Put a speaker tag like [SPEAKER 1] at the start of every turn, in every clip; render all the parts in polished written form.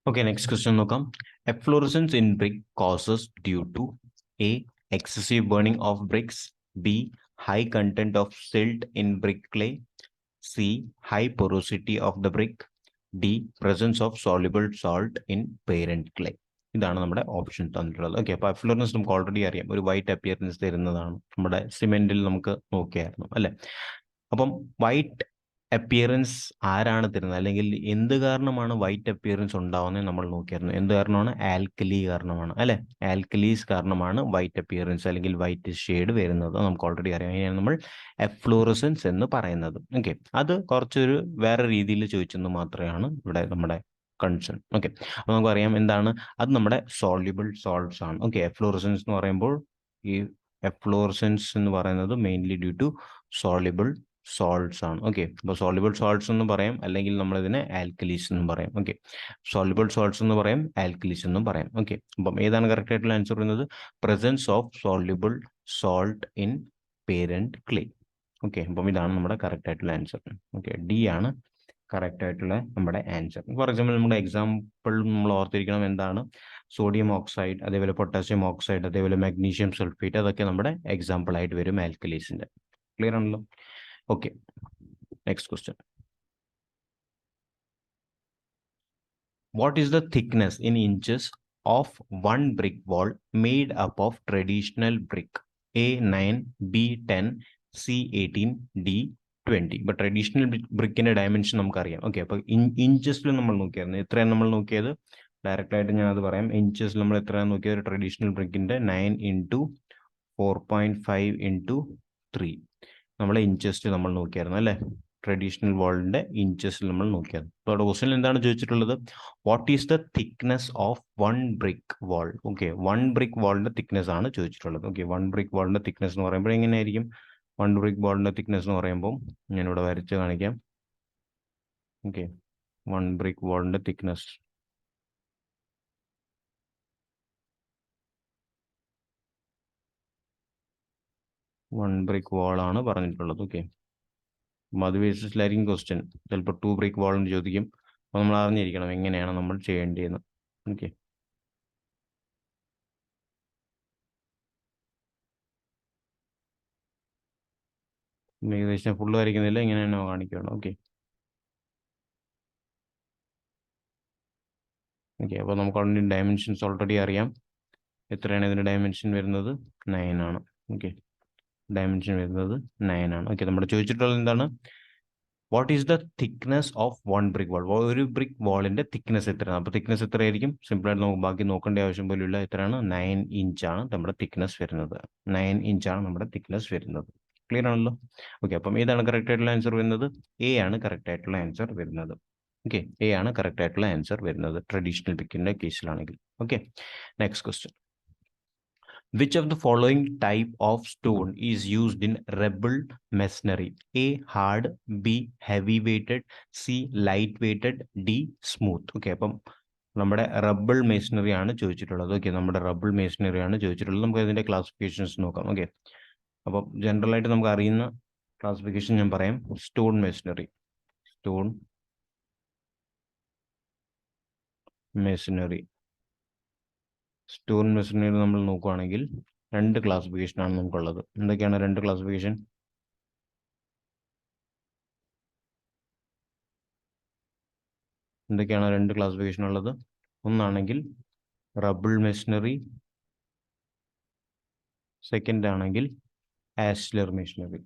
[SPEAKER 1] Okay, next question നോക്കാം. Efflorescence in brick causes due to A. Excessive burning of bricks. B. High content of silt in brick clay. C. High porosity of the brick. D. Presence of soluble salt in parent clay. ഇതാണ് നമ്മുടെ option തന്നിട്ടുള്ളത്. Okay, അപ്പോൾ എഫ്ലോറൻസ് നമുക്ക് already അറിയാം, ഒരു white appearance തരുന്നതാണ്. നമ്മുടെ സിമെന്റിൽ നമുക്ക് നോക്കിയായിരുന്നു അല്ലെ. അപ്പം വൈറ്റ് അപ്പിയറൻസ് ആരാണ് തരുന്നത്, അല്ലെങ്കിൽ എന്ത് കാരണമാണ് വൈറ്റ് അപ്പിയറൻസ് ഉണ്ടാവുന്നത് നമ്മൾ നോക്കിയായിരുന്നു. എന്ത് കാരണമാണ്? ആൽക്കലി കാരണമാണ് അല്ലെ. ആൽക്കലീസ് കാരണമാണ് വൈറ്റ് അപ്പിയറൻസ് അല്ലെങ്കിൽ വൈറ്റ് ഷെയ്ഡ് വരുന്നത്. നമുക്ക് ഓൾറെഡി അറിയാം. അതിനാണ് നമ്മൾ എഫ്ലോറസൻസ് എന്ന് പറയുന്നത്. ഓക്കെ, അത് കുറച്ചൊരു വേറെ രീതിയിൽ ചോദിച്ചെന്ന് മാത്രമാണ് ഇവിടെ നമ്മുടെ കൺസേൺ. ഓക്കെ, അപ്പോൾ നമുക്കറിയാം എന്താണ് അത്. നമ്മുടെ സോള്യുബിൾ സോൾട്ട്സ് ആണ്. ഓക്കെ, എഫ്ലോറസൻസ് എന്ന് പറയുമ്പോൾ ഈ എഫ്ലോറസൻസ് എന്ന് പറയുന്നത് മെയിൻലി ഡ്യൂ ടു സോള്യുബിൾ സോൾട്ട്സ് ആണ്. ഓക്കെ, അപ്പോൾ സോള്യുബിൾ സോൾട്ട്സ് എന്ന് പറയാം, അല്ലെങ്കിൽ നമ്മളിതിനെ ആൽക്കലീസ് എന്നും പറയാം. ഓക്കെ, സോള്യുബിൾ സോൾട്ട്സ് എന്ന് പറയാം, ആൽക്കലീസ് എന്നും പറയാം. ഓക്കെ, അപ്പം ഏതാണ് കറക്റ്റ് ആയിട്ടുള്ള ആൻസർ വരുന്നത്? Presence of soluble salt in parent clay. Okay, അപ്പം ഇതാണ് നമ്മുടെ കറക്റ്റ് ആയിട്ടുള്ള ആൻസർ. ഓക്കെ, ഡി ആണ് കറക്റ്റ് ആയിട്ടുള്ള നമ്മുടെ ആൻസർ. ഫോർ എക്സാമ്പിൾ, നമ്മുടെ എക്സാമ്പിൾ നമ്മൾ ഓർത്തിരിക്കണം എന്താണ്? സോഡിയം ഓക്സൈഡ്, അതേപോലെ പൊട്ടാസ്യം ഓക്സൈഡ്, അതേപോലെ മാഗ്നീഷ്യം സൾഫേറ്റ്, അതൊക്കെ നമ്മുടെ എക്സാമ്പിൾ ആയിട്ട് വരും ആൽക്കലീസിന്റെ. ക്ലിയർ ആണല്ലോ? Okay, next question. What is the thickness in inches of one brick wall made up of traditional brick? A 9, B 10, C 18, D 20. But traditional brick-ന്റെ dimension നമുക്കറിയാം. Okay, അപ്പോൾ ഇഞ്ചസിൽ നമ്മൾ നോക്കിയായിരുന്നു. എത്രയാണ് നമ്മൾ നോക്കിയത്? ഡയറക്റ്റ് ആയിട്ട് ഞാൻ അത് പറയാം. ഇഞ്ചസിൽ നമ്മൾ എത്രയാണ് നോക്കിയത്? ട്രഡീഷണൽ ബ്രിക്കിന്റെ 9 ഇൻറ്റു 4.5 ഇൻറ്റു 3 നമ്മളെ ഇഞ്ചസ്റ്റ് നമ്മൾ നോക്കിയായിരുന്നു അല്ലേ. ട്രഡീഷണൽ വാളിന്റെ ഇഞ്ചസിൽ നമ്മൾ നോക്കിയായിരുന്നു. അപ്പോൾ അവിടെ ക്വസ്റ്റ്യൻ എന്താണ് ചോദിച്ചിട്ടുള്ളത്? What is the thickness of one brick wall? Okay, one brick വാളിന്റെ തിക്നെസ് ആണ് ചോദിച്ചിട്ടുള്ളത്. ഓക്കെ, വൺ ബ്രിക്ക് വാളിന്റെ തിക്നെസ് എന്ന് പറയുമ്പോൾ എങ്ങനെയായിരിക്കും? വൺ ബ്രിക്ക് വാളിന്റെ തിക്നെസ് എന്ന് പറയുമ്പോൾ ഞാനിവിടെ വരച്ച് കാണിക്കാം. ഓക്കെ, വൺ ബ്രിക്ക് വാളിന്റെ തിക്നെസ് വൺ ബ്രിക്ക് വാൾ ആണ് പറഞ്ഞിട്ടുള്ളത്. ഓക്കെ, അത് ബേസിസിലായിരിക്കും ക്വസ്റ്റ്യൻ. ചിലപ്പോൾ 2 ബ്രിക്ക് വാൾ എന്ന് ചോദിക്കും. അപ്പോൾ നമ്മൾ അറിഞ്ഞിരിക്കണം എങ്ങനെയാണ് നമ്മൾ ചെയ്യേണ്ടതെന്ന്. ഓക്കെ, ഏകദേശം ഫുള്ള് വരയ്ക്കുന്നില്ല, ഇങ്ങനെ തന്നെ കാണിക്കുകയാണ്. ഓക്കെ ഓക്കെ, അപ്പോൾ നമുക്ക് ഓൾറെഡി ഡയമെൻഷൻസ് ഓൾറെഡി അറിയാം. എത്രയാണ് ഇതിൻ്റെ ഡയമെൻഷൻ വരുന്നത്? 9 ആണ്. ഓക്കെ, ഡയമെൻഷൻ വരുന്നത് 9 ആണ്. ഓക്കെ, നമ്മുടെ ചോദിച്ചിട്ടുള്ളത് എന്താണ്? What is the thickness of one brick വാൾ? ഒരു ബ്രിക്ക് വാളിന്റെ തിക്നെസ് എത്രയാണ്? അപ്പോൾ തിക്നെസ് എത്രയായിരിക്കും? സിമ്പിളായിട്ട് നമുക്ക് ബാക്കി നോക്കേണ്ട ആവശ്യം പോലും ഇല്ല. എത്രയാണ്? 9 ഇഞ്ചാണ് നമ്മുടെ തിക്നെസ് വരുന്നത്. 9 ഇഞ്ചാണ് നമ്മുടെ തിക്നെസ് വരുന്നത്. ക്ലിയർ ആണല്ലോ? ഓക്കെ, അപ്പം ഏതാണ് കറക്റ്റ് ആയിട്ടുള്ള ആൻസർ വരുന്നത്? എ ആണ് കറക്റ്റ് ആയിട്ടുള്ള ആൻസർ വരുന്നത്. ഓക്കെ, എ ആണ് കറക്റ്റ് ആയിട്ടുള്ള ആൻസർ വരുന്നത് ട്രഡീഷണൽ ബ്രിക്കിന്റെ കേസിലാണെങ്കിൽ. Okay, next question. Which of the following type of stone is used in rubble masonry? A. Hard, B. Heavy weighted, C. Light weighted, D. Smooth. Okay, അപ്പം നമ്മുടെ rubble masonry ആണ് ചോദിച്ചിട്ടുള്ളത്. Okay, നമ്മുടെ rubble masonry ആണ് ചോദിച്ചിട്ടുള്ളത്. നമുക്ക് ഇതിന്റെ classifications നോക്കാം. ഓക്കെ, അപ്പം ജനറൽ ആയിട്ട് നമുക്ക് അറിയുന്ന ക്ലാസിഫിക്കേഷൻ ഞാൻ പറയാം. സ്റ്റോൺ മേസണറി സ്റ്റോൺ മെഷീനറി നമ്മൾ നോക്കുകയാണെങ്കിൽ 2 ക്ലാസിഫിക്കേഷൻ ആണ് നമുക്കുള്ളത്. എന്തൊക്കെയാണ് 2 ക്ലാസിഫിക്കേഷൻ? എന്തൊക്കെയാണ് 2 ക്ലാസിഫിക്കേഷൻ ഉള്ളത്? ഒന്നാണെങ്കിൽ റബ്ബിൾ മെഷീനറി, സെക്കൻഡ് ആണെങ്കിൽ ആഷ്ലർ മെഷീനറി.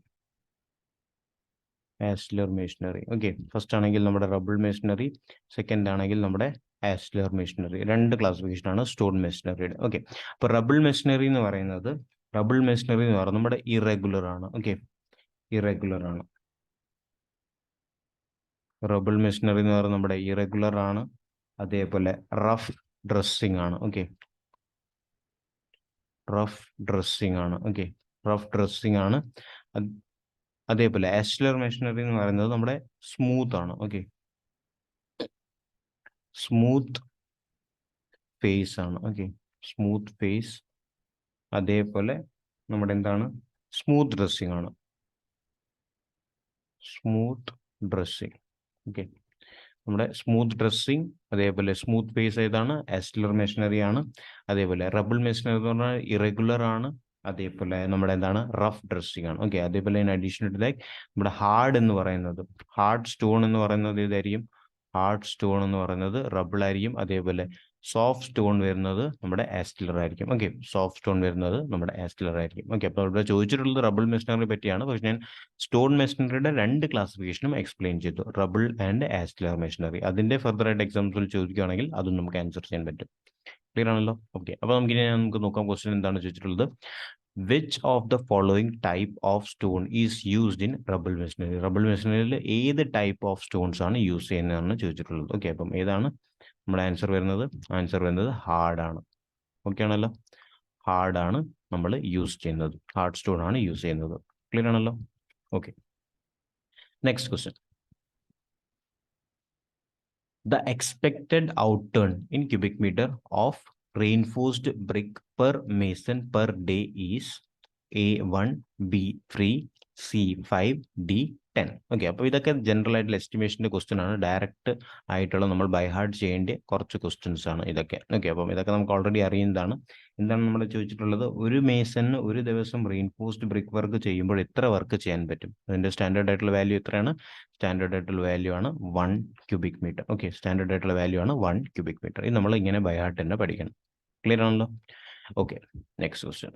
[SPEAKER 1] ഓക്കെ, ഫസ്റ്റ് ആണെങ്കിൽ നമ്മുടെ റബ്ബിൾ മെഷീനറി, സെക്കൻഡ് ആണെങ്കിൽ നമ്മുടെ ആഷ്ലർ മെഷീനറി. 2 ക്ലാസിഫിക്കേഷൻ ആണ് സ്റ്റോൺ മെഷീനറിയുടെ. ഓക്കെ, അപ്പോൾ റബ്ബിൾ മെഷീനറി എന്ന് പറയുന്നത് നമ്മുടെ ഇറഗുലർ ആണ്. ഓക്കെ, ഇറഗുലർ ആണ്. റബ്ബിൾ മെഷീനറി എന്ന് പറയുന്നത് നമ്മുടെ ഇറഗുലർ ആണ്. അതേപോലെ റഫ് ഡ്രസ്സിംഗ് ആണ്. ഓക്കെ, റഫ് ഡ്രസ്സിംഗ് ആണ്. അതേപോലെ ആഷ്ലർ മെഷീനറി എന്ന് പറയുന്നത് നമ്മുടെ സ്മൂത്ത് ആണ്. ഓക്കെ, സ്മൂത്ത് ഫേസ് ആണ്. Okay, smooth face. അതേപോലെ നമ്മുടെ എന്താണ്? സ്മൂത്ത് ഡ്രസ്സിംഗ് ആണ്. ഓക്കെ, നമ്മുടെ സ്മൂത്ത് ഡ്രസ്സിങ്, അതേപോലെ സ്മൂത്ത് ഫേസ് ഏതാണ്, ആസ്റ്റലർ മെഷീനറി ആണ്. അതേപോലെ റബിൾ മെഷീനറി എന്ന് പറഞ്ഞാൽ ഇറഗുലർ ആണ്. അതേപോലെ നമ്മുടെ എന്താണ്, റഫ് ഡ്രസ്സിങ് ആണ്. ഓക്കെ, അതേപോലെ ഇൻ അഡീഷൻ ടു ദാറ്റ് നമ്മുടെ ഹാർഡ് എന്ന് പറയുന്നത്, ഹാർഡ് സ്റ്റോൺ എന്ന് പറയുന്നത് ഇതായിരിക്കും, ഹാർഡ് സ്റ്റോൺ എന്ന് പറയുന്നത് റബിൾ ആയിരിക്കും. അതേപോലെ സോഫ്റ്റ് സ്റ്റോൺ വരുന്നത് നമ്മുടെ ആസ്റ്റലർ ആയിരിക്കും. ഓക്കെ, സോഫ്റ്റ് സ്റ്റോൺ വരുന്നത് നമ്മുടെ ആസ്റ്റലർ ആയിരിക്കും. ഓക്കെ, അപ്പോൾ ഇവിടെ ചോദിച്ചിട്ടുള്ളത് റബിൾ മെഷീനറി പറ്റിയാണ്. പക്ഷെ ഞാൻ സ്റ്റോൺ മെഷീനറിയുടെ രണ്ട് ക്ലാസിഫിക്കേഷനും എക്സ്പ്ലെയിൻ ചെയ്തു, റബിൾ ആൻഡ് ആസ്റ്റലർ മെഷീനറി. അതിന്റെ ഫർദർ ആയിട്ട് എക്സാമ്പിൾ ചോദിക്കുകയാണെങ്കിൽ അതും നമുക്ക് ആൻസർ ചെയ്യാൻ പറ്റും. ക്ലിയർ ആണല്ലോ? ഓക്കെ, അപ്പോൾ നമുക്ക് നോക്കാം ക്വസ്റ്റ്യൻ എന്താണ് ചോദിച്ചിട്ടുള്ളത്. Which of the following type of stone is used in rubble machinery? Rubble മെഷീനറിയിൽ ഏത് ടൈപ്പ് ഓഫ് സ്റ്റോൺസ് ആണ് യൂസ് ചെയ്യുന്നതെന്നാണ് ചോദിച്ചിട്ടുള്ളത്. ഓക്കെ, അപ്പം ഏതാണ് നമ്മുടെ ആൻസർ വരുന്നത്? ആൻസർ വരുന്നത് ഹാർഡാണ്. ഓക്കെ ആണല്ലോ, ഹാർഡാണ് നമ്മൾ യൂസ് ചെയ്യുന്നത്, ഹാർഡ് സ്റ്റോൺ ആണ് യൂസ് ചെയ്യുന്നത്. ക്ലിയർ ആണല്ലോ? Okay, next question. The expected outturn in cubic meter of reinforced brick per mason per day is A1, B3, C5, D10. Okay, അപ്പോൾ ഇതൊക്കെ ജനറൽ ആയിട്ടുള്ള എസ്റ്റിമേഷൻ്റെ ക്വസ്റ്റ്യൻ ആണ്. ഡയറക്റ്റ് ആയിട്ടുള്ള നമ്മൾ ബൈ ഹാർട്ട് ചെയ്യേണ്ട കുറച്ച് ക്വസ്റ്റ്യൻസ് ആണ് ഇതൊക്കെ. ഓക്കെ, അപ്പം ഇതൊക്കെ നമുക്ക് ഓൾറെഡി അറിയുന്നതാണ്. എന്താണ് നമ്മൾ ചോദിച്ചിട്ടുള്ളത്? ഒരു മേസന് ഒരു ദിവസം റീഇൻഫോഴ്സ്ഡ് ബ്രിക്ക് വർക്ക് ചെയ്യുമ്പോൾ എത്ര വർക്ക് ചെയ്യാൻ പറ്റും? അതിൻ്റെ സ്റ്റാൻഡേർഡ് ആയിട്ടുള്ള വാല്യൂ എത്രയാണ്? സ്റ്റാൻഡേർഡ് ആയിട്ടുള്ള വാല്യൂ ആണ് 1 ക്യൂബിക് മീറ്റർ. ഓക്കെ, സ്റ്റാൻഡേർഡ് ആയിട്ടുള്ള വാല്യൂ ആണ് 1 ക്യൂബിക് മീറ്റർ. ഇത് നമ്മൾ ഇങ്ങനെ ബൈ ഹാർട്ട് തന്നെ പഠിക്കണം. ക്ലിയർ ആണല്ലോ? Okay, next question.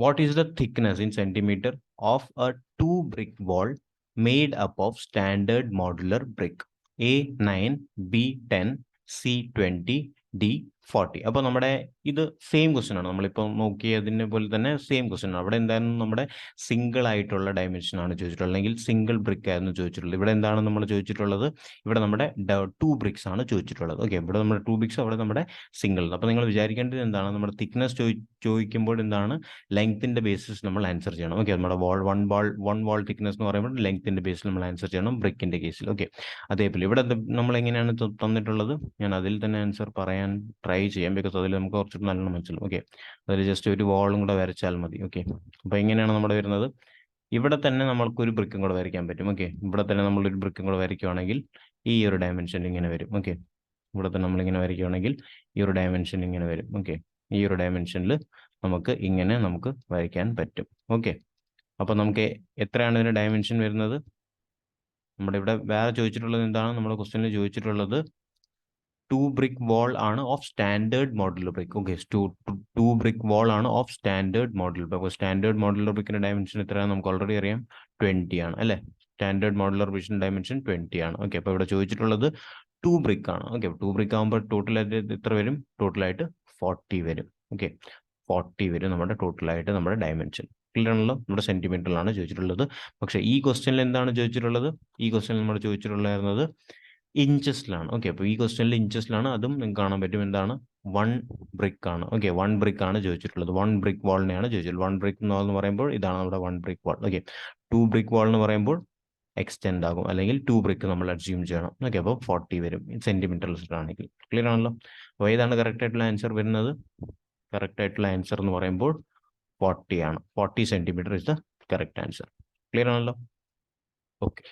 [SPEAKER 1] What is the thickness in centimeter of a 2 brick wall made up of standard modular brick? A9, B10, C20, D40. അപ്പോൾ നമ്മുടെ ഇത് സെയിം ക്വസ്റ്റ്യൻ ആണ്. നമ്മളിപ്പോൾ നോക്കിയതിനെ പോലെ തന്നെ സെയിം ക്വസ്റ്റ്യൻ ആണ്. അവിടെ എന്തായിരുന്നു, നമ്മുടെ സിംഗിൾ ആയിട്ടുള്ള ഡയമെൻഷൻ ആണ് ചോദിച്ചിട്ടുള്ളത്, അല്ലെങ്കിൽ സിംഗിൾ ബ്രിക്ക് ആയിരുന്നു ചോദിച്ചിട്ടുള്ളത്. ഇവിടെ എന്താണ് നമ്മൾ ചോദിച്ചിട്ടുള്ളത്? ഇവിടെ നമ്മുടെ 2 ബ്രിക്സ് ആണ് ചോദിച്ചിട്ടുള്ളത്. ഓക്കെ, ഇവിടെ നമ്മുടെ 2 ബ്രിക്സ്, അവിടെ നമ്മുടെ സിംഗിൾ. അപ്പോൾ നിങ്ങൾ വിചാരിക്കേണ്ടത് എന്താണ്, നമ്മുടെ തിക്നെസ് ചോദിക്കുമ്പോൾ എന്താണ്, ലെങ്ത്തിന്റെ ബേസിസ് നമ്മൾ ആൻസർ ചെയ്യണം. ഓക്കെ, നമ്മുടെ വൺ വാൾ തിക്നെസ് എന്ന് പറയുമ്പോൾ ലെങ്ത്തിന്റെ ബേസിൽ നമ്മൾ ആൻസർ ചെയ്യണം ബ്രിക്കിന്റെ കേസിൽ. ഓക്കെ, അതേപോലെ ഇവിടെ നമ്മൾ എങ്ങനെയാണ് തന്നിട്ടുള്ളത്, ഞാൻ അതിൽ തന്നെ ആൻസർ പറയാൻ ട്രൈ ചെയ്യാം, ബിക്കോസ് അതിൽ നമുക്ക് കുറച്ചുകൂടി നല്ലോണം മനസ്സിലാവും. ഓക്കെ, അതിൽ ജസ്റ്റ് ഒരു വാളും കൂടെ വരച്ചാൽ മതി. ഓക്കെ, അപ്പോൾ എങ്ങനെയാണ് നമ്മുടെ വരുന്നത്? ഇവിടെ തന്നെ നമ്മൾക്കൊരു ബ്രിക്കും കൂടെ വരയ്ക്കാൻ പറ്റും. ഓക്കെ, ഇവിടെ തന്നെ നമ്മളൊരു ബ്രിക്കും കൂടെ വരയ്ക്കുകയാണെങ്കിൽ ഈ ഒരു ഡയമെൻഷൻ ഇങ്ങനെ വരും. ഓക്കെ, ഇവിടെ തന്നെ നമ്മളിങ്ങനെ വരയ്ക്കുകയാണെങ്കിൽ ഈ ഒരു ഡയമെൻഷൻ ഇങ്ങനെ വരും. ഓക്കെ, ഈ ഒരു ഡയമെൻഷനിൽ നമുക്ക് വരയ്ക്കാൻ പറ്റും. ഓക്കെ, അപ്പോൾ നമുക്ക് എത്രയാണ് ഇതിന്റെ ഡയമെൻഷൻ വരുന്നത്? നമ്മുടെ ഇവിടെ വേറെ ചോദിച്ചിട്ടുള്ളത് എന്താണ്, നമ്മുടെ ക്വസ്റ്റ്യനിൽ ചോദിച്ചിട്ടുള്ളത് 2 brick wall ആണ് of standard modular brick. Okay, 2 brick wall ആണ് ഓഫ് സ്റ്റാൻഡേർഡ് മോഡുലർ ബ്രിക്ക്. അപ്പോൾ സ്റ്റാൻഡേർഡ് മോഡുലർ ബ്രിക്കിന്റെ ഡയമെൻഷൻ എത്രയാണ് നമുക്ക് ഓൾറെഡി അറിയാം, 20 ആണ് അല്ലേ? സ്റ്റാൻഡേർഡ് മോഡുലർ ബ്രിക്കിന്റെ ഡയമെൻഷൻ 20 ആണ്. ഓക്കെ, അപ്പോൾ ഇവിടെ ചോദിച്ചിട്ടുള്ളത് 2 brick ആണ്. ഓക്കെ, 2 brick ആകുമ്പോൾ ടോട്ടലായിട്ട് എത്ര വരും? ടോട്ടലായിട്ട് 40 വരും. ഓക്കെ, 40 വരും നമ്മുടെ ടോട്ടലായിട്ട് നമ്മുടെ ഡയമെൻഷൻ. ക്ലിയർ ആണല്ലോ? നമ്മുടെ സെന്റിമീറ്ററിലാണ് ചോദിച്ചിട്ടുള്ളത്. പക്ഷേ ഈ ക്വസ്റ്റ്യനിൽ എന്താണ് ചോദിച്ചിട്ടുള്ളത്? ഈ ക്വസ്റ്റ്യനിൽ നമ്മൾ ചോദിച്ചിട്ടുള്ളത് ഇഞ്ചസിലാണ്. ഓക്കെ, അപ്പോൾ ഈ ക്വസ്റ്റ്യനിൽ ഇഞ്ചസിലാണ്. അതും നിങ്ങൾക്ക് കാണാൻ പറ്റും, എന്താണ്, 1 brick ആണ്. ഓക്കെ, 1 brick ആണ് ചോദിച്ചിട്ടുള്ളത്. 1 brick വാളിനെയാണ് ചോദിച്ചിട്ടുള്ളത്. 1 brick എന്ന് പറയുമ്പോൾ ഇതാണ് നമ്മുടെ 1 brick വാൾ. ഓക്കെ, 2 brick വാൾ എന്ന് പറയുമ്പോൾ എക്സ്റ്റെൻഡ് ആകും, അല്ലെങ്കിൽ 2 brick നമ്മൾ അസ്യൂം ചെയ്യണം. ഓക്കെ, അപ്പോൾ 40 വരും സെന്റിമീറ്ററിലാണെങ്കിൽ. ക്ലിയർ ആണല്ലോ? അപ്പോൾ ഏതാണ് കറക്റ്റ് ആയിട്ടുള്ള ആൻസർ വരുന്നത്? കറക്റ്റ് ആയിട്ടുള്ള ആൻസർ എന്ന് പറയുമ്പോൾ 40 ആണ്. 40 centimetre is the correct answer. Clear ആണല്ലോ? ഓക്കെ,